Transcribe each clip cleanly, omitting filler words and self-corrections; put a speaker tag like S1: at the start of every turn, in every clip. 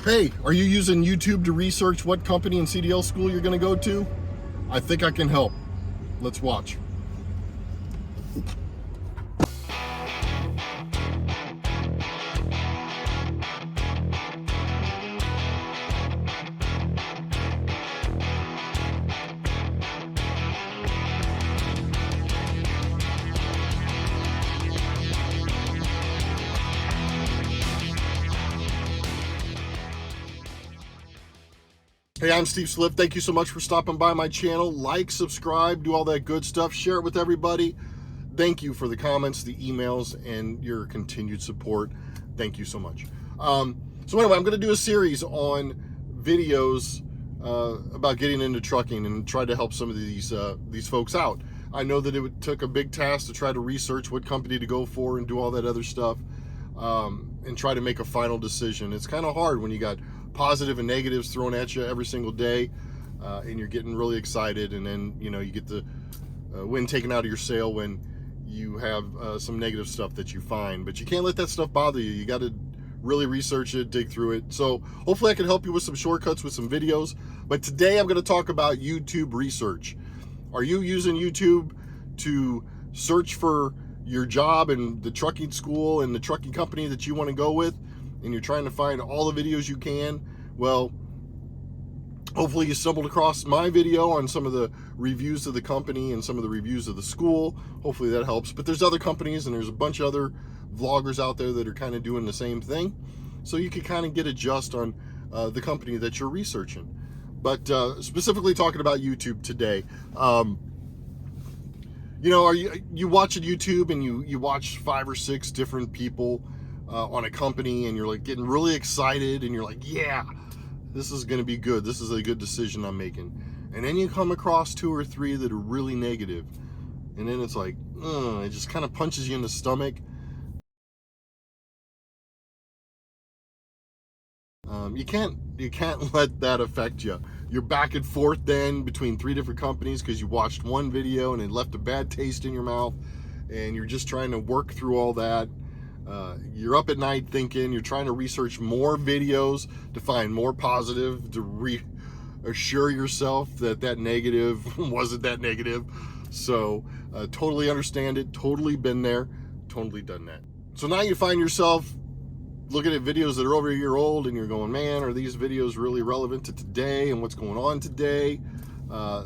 S1: Hey, are you using YouTube to research what company and CDL school you're going to go to? I think I can help. Let's watch. Hey, I'm Steve Sliff. Thank you so much for stopping by my channel. Like, subscribe, do all that good stuff. Share it with everybody. Thank you for the comments, the emails, and your continued support. Thank you so much. So anyway, I'm going to do a series on videos about getting into trucking and try to help some of these folks out. I know that took a big task to try to research what company to go for and do all that other stuff, and try to make a final decision. It's kind of hard when you got positive and negatives thrown at you every single day, and you're getting really excited, and then you get the wind taken out of your sail when you have some negative stuff that you find. But you can't let that stuff bother you. You got to really research it, dig through it. So hopefully I can help you with some shortcuts with some videos. But today I'm going to talk about YouTube research. Are you using YouTube to search for your job and the trucking school and the trucking company that you want to go with, and you're trying to find all the videos you can? Well, hopefully you stumbled across my video on some of the reviews of the company and some of the reviews of the school. Hopefully that helps. But there's other companies and there's a bunch of other vloggers out there that are kind of doing the same thing, so you can kind of get a gist on the company that you're researching. But specifically talking about YouTube today, are you watching YouTube and you watch 5 or 6 different people on a company, and you're like getting really excited, and you're like, yeah, this is going to be good. This is a good decision I'm making. And then you come across 2 or 3 that are really negative, and then it's like, it just kind of punches you in the stomach. You can't let that affect you. You're back and forth then between 3 different companies because you watched one video and it left a bad taste in your mouth, and you're just trying to work through all that. You're up at night thinking, you're trying to research more videos to find more positive, to reassure yourself that negative wasn't that negative. So totally understand it, totally been there, totally done that. So now you find yourself looking at videos that are over a year old, and you're going, man, are these videos really relevant to today and what's going on today?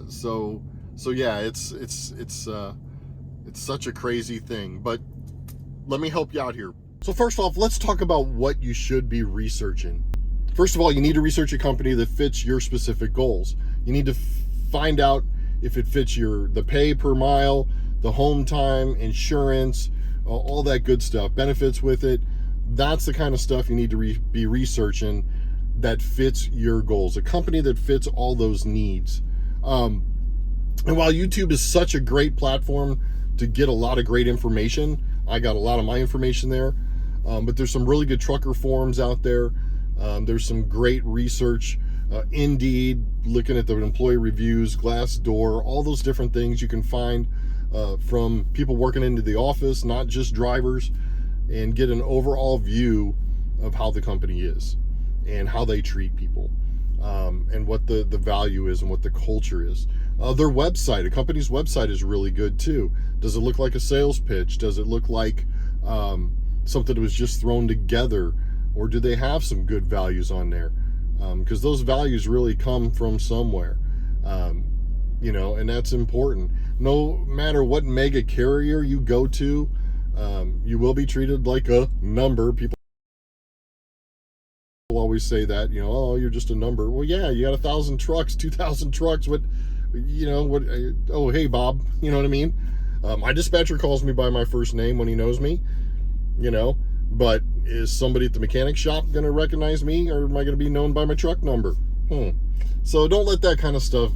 S1: So yeah, it's such a crazy thing. But let me help you out here. So first off, let's talk about what you should be researching. First of all, you need to research a company that fits your specific goals. You need to find out if it fits the pay per mile, the home time, insurance, all that good stuff, benefits with it. That's the kind of stuff you need to be researching that fits your goals, a company that fits all those needs. And while YouTube is such a great platform to get a lot of great information, I got a lot of my information there, but there's some really good trucker forums out there. There's some great research, Indeed, looking at the employee reviews, Glassdoor, all those different things you can find from people working into the office, not just drivers, and get an overall view of how the company is and how they treat people, and what the value is and what the culture is. Their website, a company's website, is really good too. Does it look like a sales pitch? Does it look like something that was just thrown together? Or do they have some good values on there? Because those values really come from somewhere, and that's important. No matter what mega carrier you go to, you will be treated like a number. People always say that, oh, you're just a number. Well, yeah, you got 1,000 trucks, 2,000 trucks. Oh, hey, Bob. You know what I mean? My dispatcher calls me by my first name when he knows me, but is somebody at the mechanic shop going to recognize me, or am I going to be known by my truck number? So don't let that kind of stuff,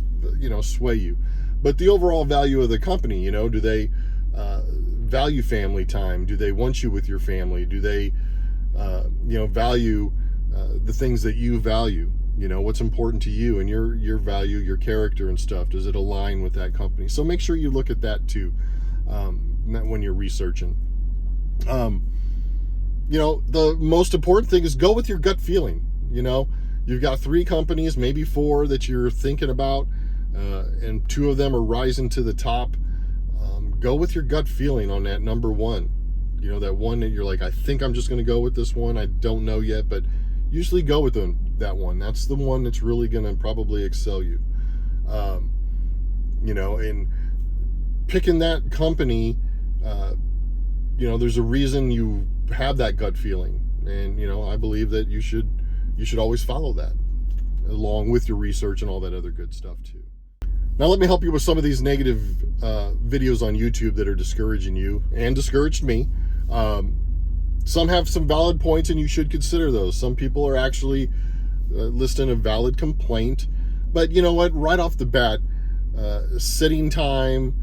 S1: sway you. But the overall value of the company, do they value family time? Do they want you with your family? Do they, value the things that you value? What's important to you and your value, your character and stuff? Does it align with that company? So make sure you look at that too, when you're researching. The most important thing is go with your gut feeling. You know, you've got 3 companies, maybe 4 that you're thinking about, and 2 of them are rising to the top. Go with your gut feeling on that number one. You know, that one that you're like, I think I'm just going to go with this one. I don't know yet, but usually go with that one. That's the one that's really going to probably excel you. You know, and picking that company, you know, there's a reason you have that gut feeling. And, you know, I believe that you should always follow that along with your research and all that other good stuff too. Now let me help you with some of these negative videos on YouTube that are discouraging you and discouraged me. Some have some valid points and you should consider those. Some people are actually listing a valid complaint. But you know what? Right off the bat, sitting time,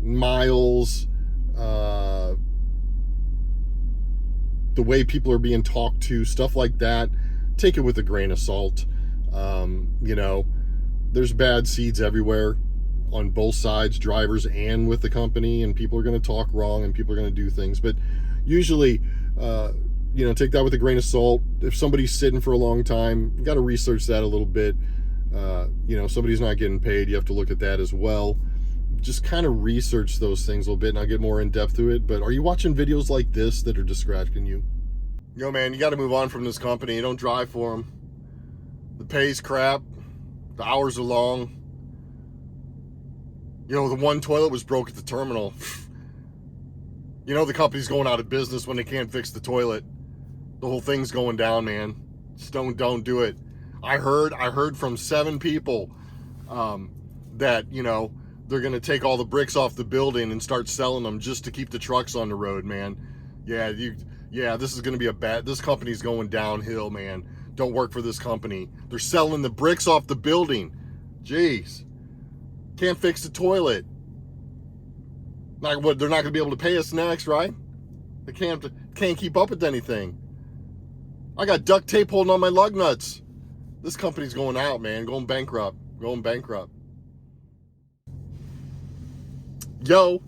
S1: miles, the way people are being talked to, stuff like that, take it with a grain of salt. You know, there's bad seeds everywhere on both sides, drivers and with the company, and people are going to talk wrong and people are going to do things. But usually, you know, take that with a grain of salt. If somebody's sitting for a long time, you got to research that a little bit. You know, somebody's not getting paid, you have to look at that as well. Just kind of research those things a little bit, and I'll get more in depth to it. But are you watching videos like this that are distracting you? Yo, man, you got to move on from this company. You don't drive for them. The pay's crap. The hours are long. You know, the one toilet was broke at the terminal. You know the company's going out of business when they can't fix the toilet. The whole thing's going down, man. Just don't do it. I heard from 7 people that, you know, they're going to take all the bricks off the building and start selling them just to keep the trucks on the road, man. Yeah, this is going to be this company's going downhill, man. Don't work for this company. They're selling the bricks off the building. Jeez. Can't fix the toilet. They're not going to be able to pay us next, right? They can't keep up with anything. I got duct tape holding on my lug nuts. This company's going out, man. Going bankrupt. Yo,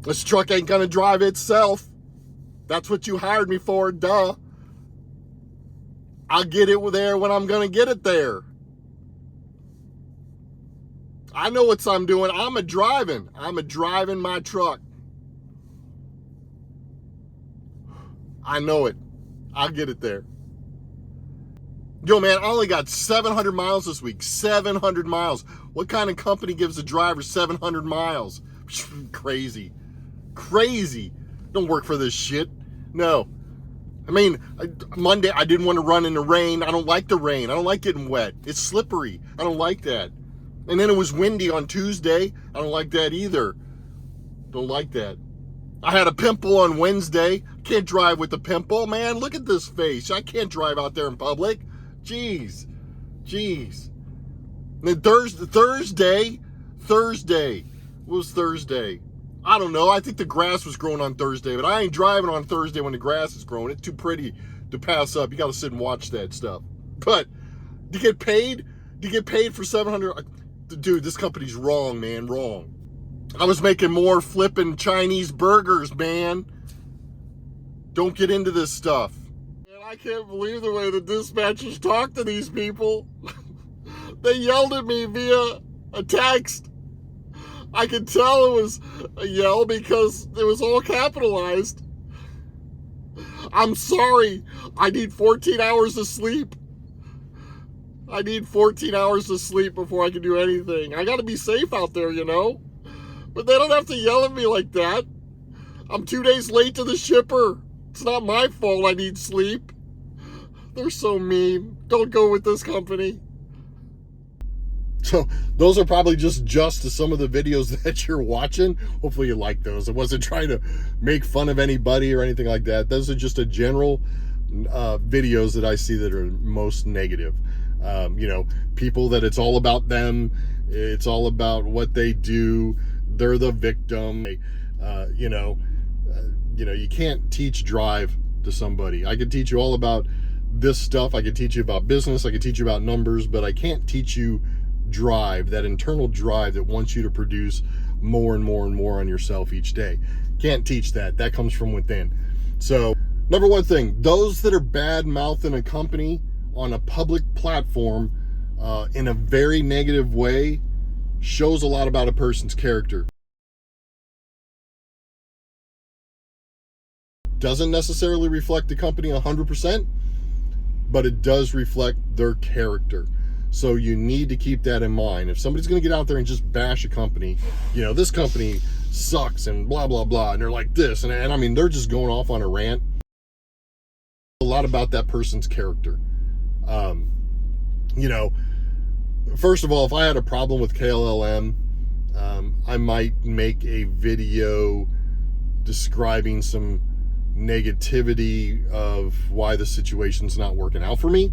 S1: this truck ain't gonna drive itself. That's what you hired me for, duh. I'll get it there when I'm gonna get it there. I know what I'm doing. I'm a driving my truck. I know it. I'll get it there. Yo, man, I only got 700 miles this week. 700 miles. What kind of company gives a driver 700 miles? Crazy. Don't work for this shit. No. I mean, Monday, I didn't want to run in the rain. I don't like the rain. I don't like getting wet. It's slippery. I don't like that. And then it was windy on Tuesday. I don't like that either. Don't like that. I had a pimple on Wednesday. Can't drive with a pimple, man. Look at this face. I can't drive out there in public. Jeez. And then Thursday. What was Thursday? I don't know. I think the grass was growing on Thursday, but I ain't driving on Thursday when the grass is growing. It's too pretty to pass up. You got to sit and watch that stuff. But do you get paid? Do you get paid for 700? Dude, this company's wrong, man. Wrong. I was making more flipping Chinese burgers, man. Don't get into this stuff. Man, I can't believe the way the dispatchers talk to these people. They yelled at me via a text. I could tell it was a yell because it was all capitalized. I'm sorry. I need 14 hours of sleep. I need 14 hours of sleep before I can do anything. I got to be safe out there, you know? But they don't have to yell at me like that. I'm 2 days late to the shipper. It's not my fault I need sleep. They're so mean. Don't go with this company. So those are probably just to some of the videos that you're watching. Hopefully you like those. I wasn't trying to make fun of anybody or anything like that. Those are just a general videos that I see that are most negative. You know, people that it's all about them. It's all about what they do. They're the victim. You know, you can't teach drive to somebody. I can teach you all about this stuff. I can teach you about business. I can teach you about numbers, but I can't teach you drive, that internal drive that wants you to produce more and more and more on yourself each day. Can't teach that. That comes from within. So Number one thing, those that are bad mouthing a company on a public platform in a very negative way shows a lot about a person's character. Doesn't necessarily reflect the company 100%, but it does reflect their character. So you need to keep that in mind. If somebody's going to get out there and just bash a company, you know, this company sucks and blah, blah, blah, and they're like this, and I mean, they're just going off on a rant. A lot about that person's character. You know, first of all, if I had a problem with KLLM, I might make a video describing some negativity of why the situation's not working out for me.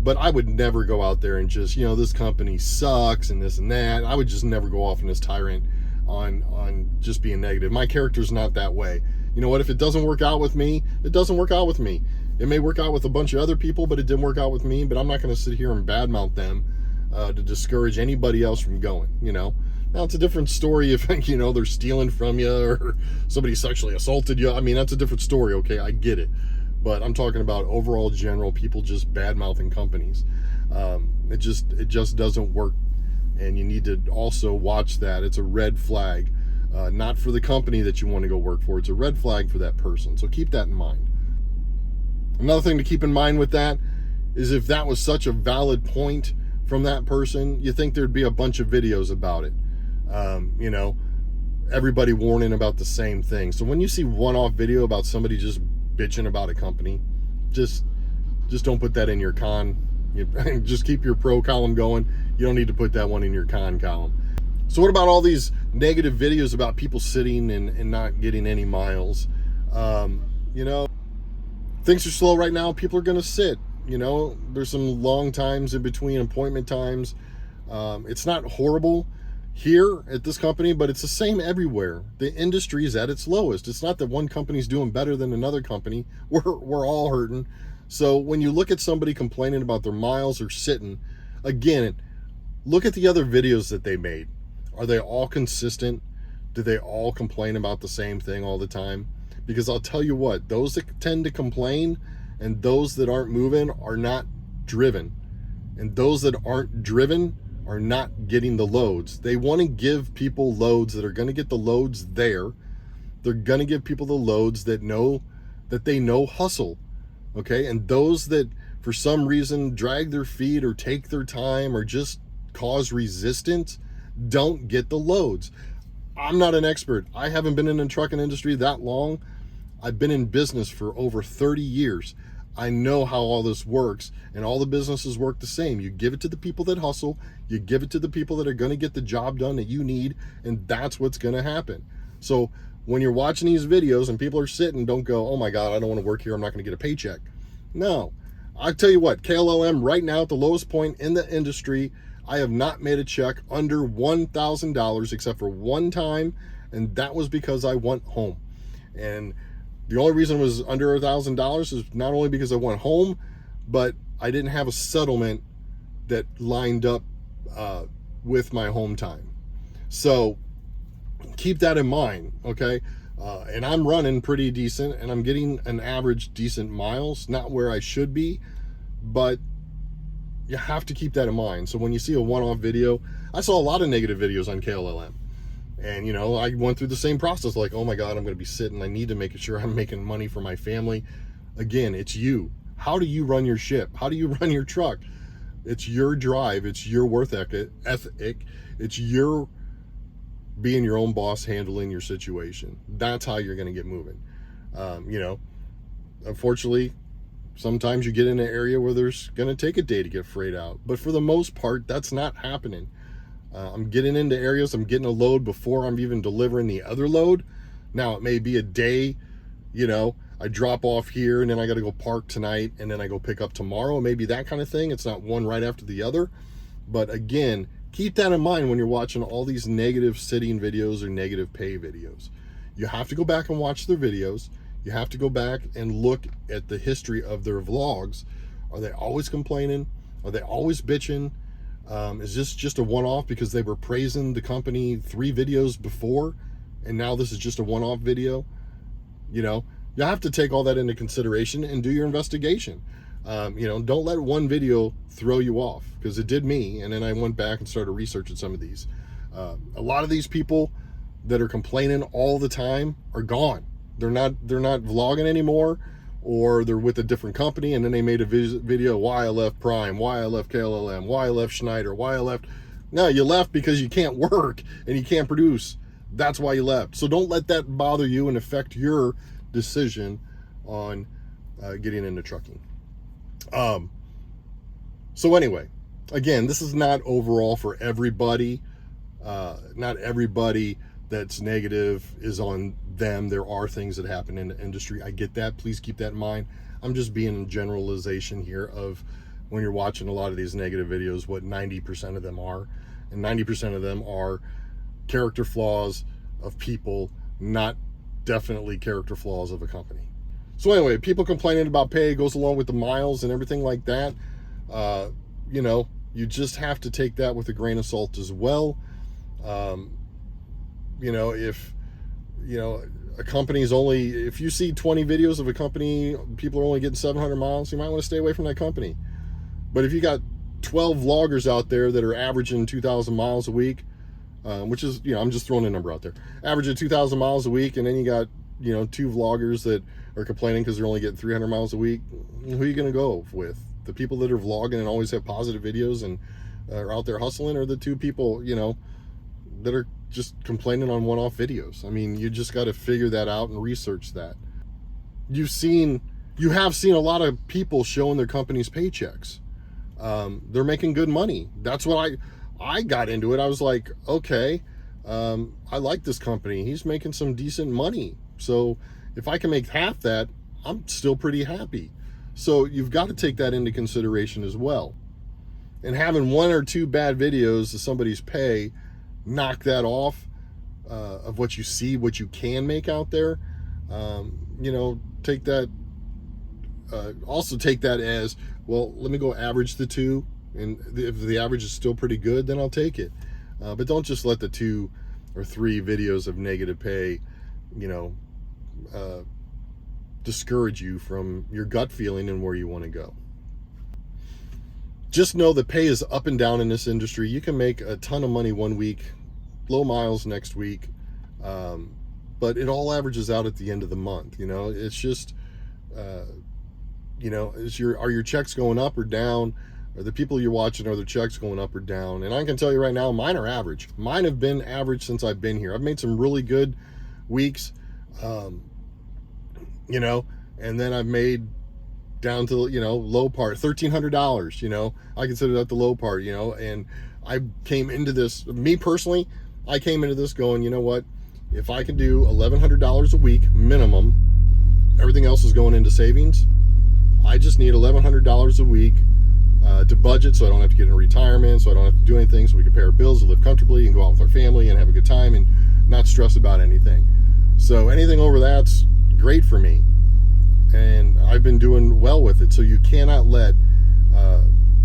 S1: But I would never go out there and just, you know, this company sucks and this and that. I would just never go off on this tyrant on just being negative. My character's not that way. You know what? If it doesn't work out with me, it doesn't work out with me. It may work out with a bunch of other people, but it didn't work out with me. But I'm not going to sit here and badmouth them to discourage anybody else from going, you know. Now, it's a different story if, you know, they're stealing from you or somebody sexually assaulted you. I mean, that's a different story, okay? I get it. But I'm talking about overall general people just bad-mouthing companies. It just doesn't work. And you need to also watch that. It's a red flag. Not for the company that you want to go work for. It's a red flag for that person. So keep that in mind. Another thing to keep in mind with that is if that was such a valid point from that person, you think there'd be a bunch of videos about it. You know, everybody warning about the same thing. So when you see one-off video about somebody just bitching about a company, just don't put that in your con. Just keep your pro column going. You don't need to put that one in your con column. So what about all these negative videos about people sitting and not getting any miles? You know, things are slow right now. People are going to sit. You know, there's some long times in between appointment times. It's not horrible here at this company, but it's the same everywhere. The industry is at its lowest. It's not that one company's doing better than another company. We're all hurting. So when you look at somebody complaining about their miles or sitting, again, look at the other videos that they made. Are they all consistent? Do they all complain about the same thing all the time? Because I'll tell you what, those that tend to complain and those that aren't moving are not driven. And those that aren't driven are not getting the loads. They want to give people loads that are going to get the loads there. They're going to give people the loads that they know hustle. Okay? And those that for some reason drag their feet or take their time or just cause resistance don't get the loads. I'm not an expert. I haven't been in the trucking industry that long. I've been in business for over 30 years. I know how all this works, and all the businesses work the same. You give it to the people that hustle, you give it to the people that are going to get the job done that you need, and that's what's going to happen. So when you're watching these videos and people are sitting, don't go, oh my God, I don't want to work here, I'm not going to get a paycheck. No. I tell you what, KLLM right now at the lowest point in the industry, I have not made a check under $1,000 except for one time, and that was because I went home. And the only reason it was under $1,000 is not only because I went home, but I didn't have a settlement that lined up with my home time. So keep that in mind, okay? And I'm running pretty decent, and I'm getting an average decent miles, not where I should be, but you have to keep that in mind. So when you see a one-off video, I saw a lot of negative videos on KLLM. And, you know, I went through the same process, like, oh my God, I'm going to be sitting. I need to make sure I'm making money for my family. Again, it's you. How do you run your ship? How do you run your truck? It's your drive. It's your work ethic. It's your being your own boss, handling your situation. That's how you're going to get moving. You know, unfortunately, sometimes you get in an area where there's going to take a day to get freight out. But for the most part, that's not happening. I'm getting into areas, I'm getting a load before I'm even delivering the other load. Now, it may be a day, you know, I drop off here and then I got to go park tonight and then I go pick up tomorrow. Maybe that kind of thing. It's not one right after the other. But again, keep that in mind when you're watching all these negative sitting videos or negative pay videos. You have to go back and watch their videos. You have to go back and look at the history of their vlogs. Are they always complaining? Are they always bitching? Is this just a one-off because they were praising the company 3 videos before and now this is just a one-off video? You know, You have to take all that into consideration and do your investigation. Don't let one video throw you off, because it did me. And then I went back and started researching some of these. A lot of these people that are complaining all the time are gone. They're not vlogging anymore, or they're with a different company, and then they made a video why I left Prime, why I left KLLM, why I left Schneider, why I left. No, you left because you can't work and you can't produce. That's why you left. So don't let that bother you and affect your decision on getting into trucking. So anyway, again, this is not overall for everybody. Not everybody that's negative is on them. There are things that happen in the industry. I get that. Please keep that in mind. I'm just being a generalization here of, when you're watching a lot of these negative videos, what 90% of them are. And 90% of them are character flaws of people, not definitely character flaws of a company. So anyway, people complaining about pay goes along with the miles and everything like that. You just have to take that with a grain of salt as well. If a company's only, if you see 20 videos of a company, people are only getting 700 miles, you might want to stay away from that company. But if you got 12 vloggers out there that are averaging 2,000 miles a week, which is, I'm just throwing a number out there, averaging 2,000 miles a week, and then you got, 2 vloggers that are complaining because they're only getting 300 miles a week, who are you going to go with? The people that are vlogging and always have positive videos and are out there hustling, or the 2 people, that are just complaining on one-off videos? I mean, you just got to figure that out and research that. You have seen a lot of people showing their company's paychecks. They're making good money. That's what I got into it. I was like, okay, I like this company. He's making some decent money. So if I can make half that, I'm still pretty happy. So you've got to take that into consideration as well. And having 1 or 2 bad videos of somebody's pay knock that off of what you see, what you can make out there. Take that, also take that as, well, let me go average the 2, and if the average is still pretty good, then I'll take it. But don't just let the 2 or 3 videos of negative pay, discourage you from your gut feeling and where you want to go. Just know that pay is up and down in this industry. You can make a ton of money one week, low miles next week, but it all averages out at the end of the month. It's just, are your checks going up or down? Are the people you're watching, are their checks going up or down? And I can tell you right now, mine are average. Mine have been average since I've been here. I've made some really good weeks, and then I've made down to, low part, $1,300, I consider that the low part, and I came into this, me personally, I came into this going, you know what, if I can do $1,100 a week minimum, everything else is going into savings. I just need $1,100 a week to budget, so I don't have to get in retirement, so I don't have to do anything, so we can pay our bills and live comfortably and go out with our family and have a good time and not stress about anything. So anything over that's great for me, and I've been doing well with it. So you cannot let,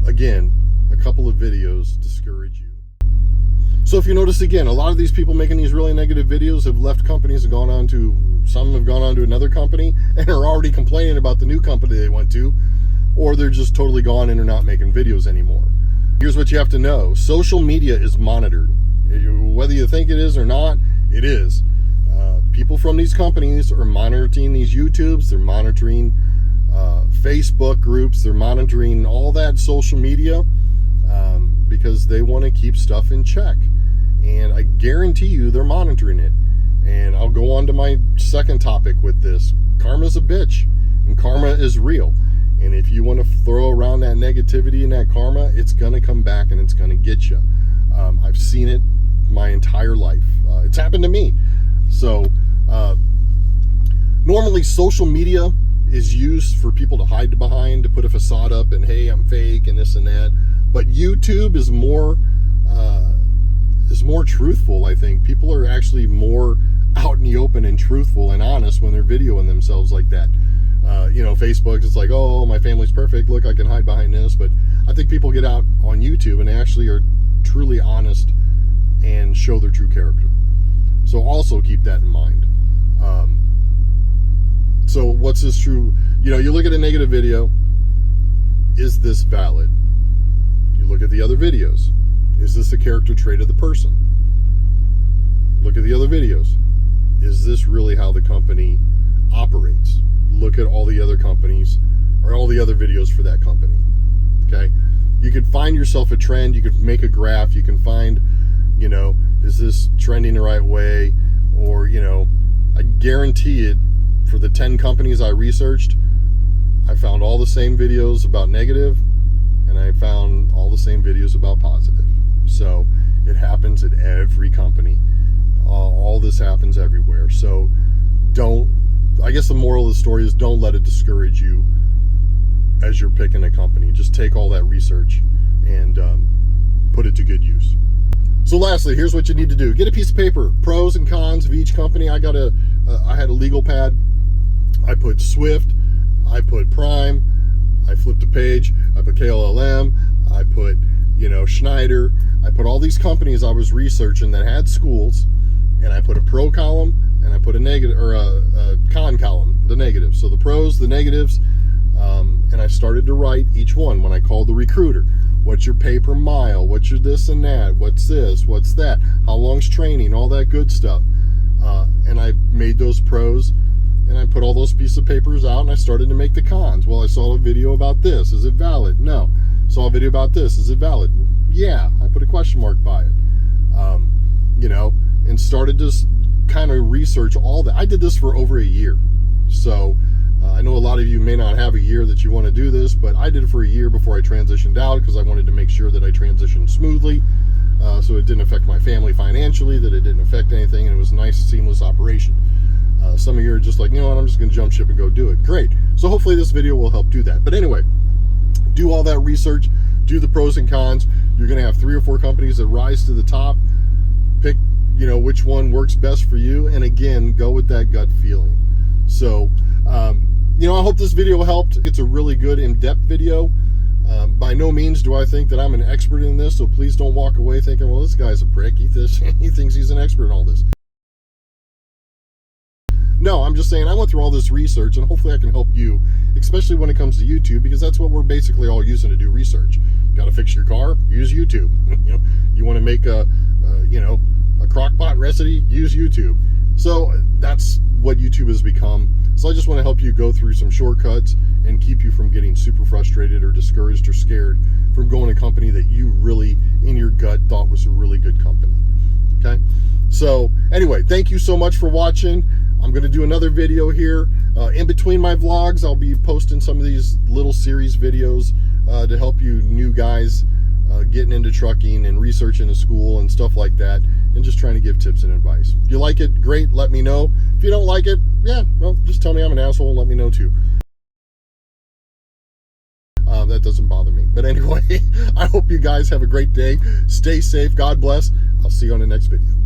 S1: again, a couple of videos discourage you. So if you notice, again, a lot of these people making these really negative videos have left companies and gone on to, some have gone on to another company and are already complaining about the new company they went to, or they're just totally gone and are not making videos anymore. Here's what you have to know. Social media is monitored. Whether you think it is or not, it is. People from these companies are monitoring these YouTubes, they're monitoring Facebook groups, they're monitoring all that social media because they want to keep stuff in check. And I guarantee you they're monitoring it. And I'll go on to my second topic with this. Karma's a bitch, and karma is real. And if you want to throw around that negativity and that karma, it's going to come back and it's going to get you. I've seen it my entire life. It's happened to me. So normally social media is used for people to hide behind, to put a facade up and, hey, I'm fake and this and that. But YouTube is more truthful, I think. People are actually more out in the open and truthful and honest when they're videoing themselves like that. Facebook, it's like, oh, my family's perfect, look, I can hide behind this. But I think people get out on YouTube and they actually are truly honest and show their true character. So also keep that in mind. So what's this true? You look at a negative video. Is this valid? You look at the other videos. Is this a character trait of the person? Look at the other videos. Is this really how the company operates? Look at all the other companies or all the other videos for that company. Okay? You could find yourself a trend. You could make a graph. You can find, is this trending the right way? Or, I guarantee it, for the 10 companies I researched, I found all the same videos about negative, and I found all the same videos about positive. So it happens at every company. All this happens everywhere. So I guess the moral of the story is don't let it discourage you as you're picking a company. Just take all that research and put it to good use. So lastly, here's what you need to do. Get a piece of paper, pros and cons of each company. I had a legal pad. I put Swift, I put Prime, I flipped a page, I put KLLM, I put, Schneider. I put all these companies I was researching that had schools, and I put a pro column and I put a negative or a con column, the negative. So the pros, the negatives, and I started to write each one when I called the recruiter. What's your pay per mile? What's your this and that? What's this? What's that? How long's training? All that good stuff. And I made those pros, and I put all those pieces of papers out, and I started to make the cons. Well, I saw a video about this. Is it valid? No. Saw a video about this. Is it valid? Yeah. I put a question mark by it. And started to kind of research all that. I did this for over a year. So I know a lot of you may not have a year that you want to do this, but I did it for a year before I transitioned out because I wanted to make sure that I transitioned smoothly, so it didn't affect my family financially, that it didn't affect anything, and it was a nice, seamless operation. Some of you are just like, what, I'm just going to jump ship and go do it. Great. So hopefully this video will help do that. But anyway, do all that research, do the pros and cons. You're going to have 3 or 4 companies that rise to the top. Pick, which one works best for you, and again, go with that gut feeling. So, I hope this video helped. It's a really good in-depth video. By no means do I think that I'm an expert in this, so please don't walk away thinking, well, this guy's a prick. He thinks he's an expert in all this. No, I'm just saying I went through all this research, and hopefully I can help you, especially when it comes to YouTube, because that's what we're basically all using to do research. Got to fix your car? Use YouTube. You want to make a crock pot recipe? Use YouTube. So that's what YouTube has become. So I just want to help you go through some shortcuts and keep you from getting super frustrated or discouraged or scared from going to a company that you really, in your gut, thought was a really good company. Okay? So anyway, thank you so much for watching. I'm going to do another video here. In between my vlogs, I'll be posting some of these little series videos to help you new guys getting into trucking and researching a school and stuff like that, and just trying to give tips and advice. If you like it, great, let me know. If you don't like it, yeah, well, just tell me I'm an asshole and let me know too. That doesn't bother me. But anyway, I hope you guys have a great day. Stay safe. God bless. I'll see you on the next video.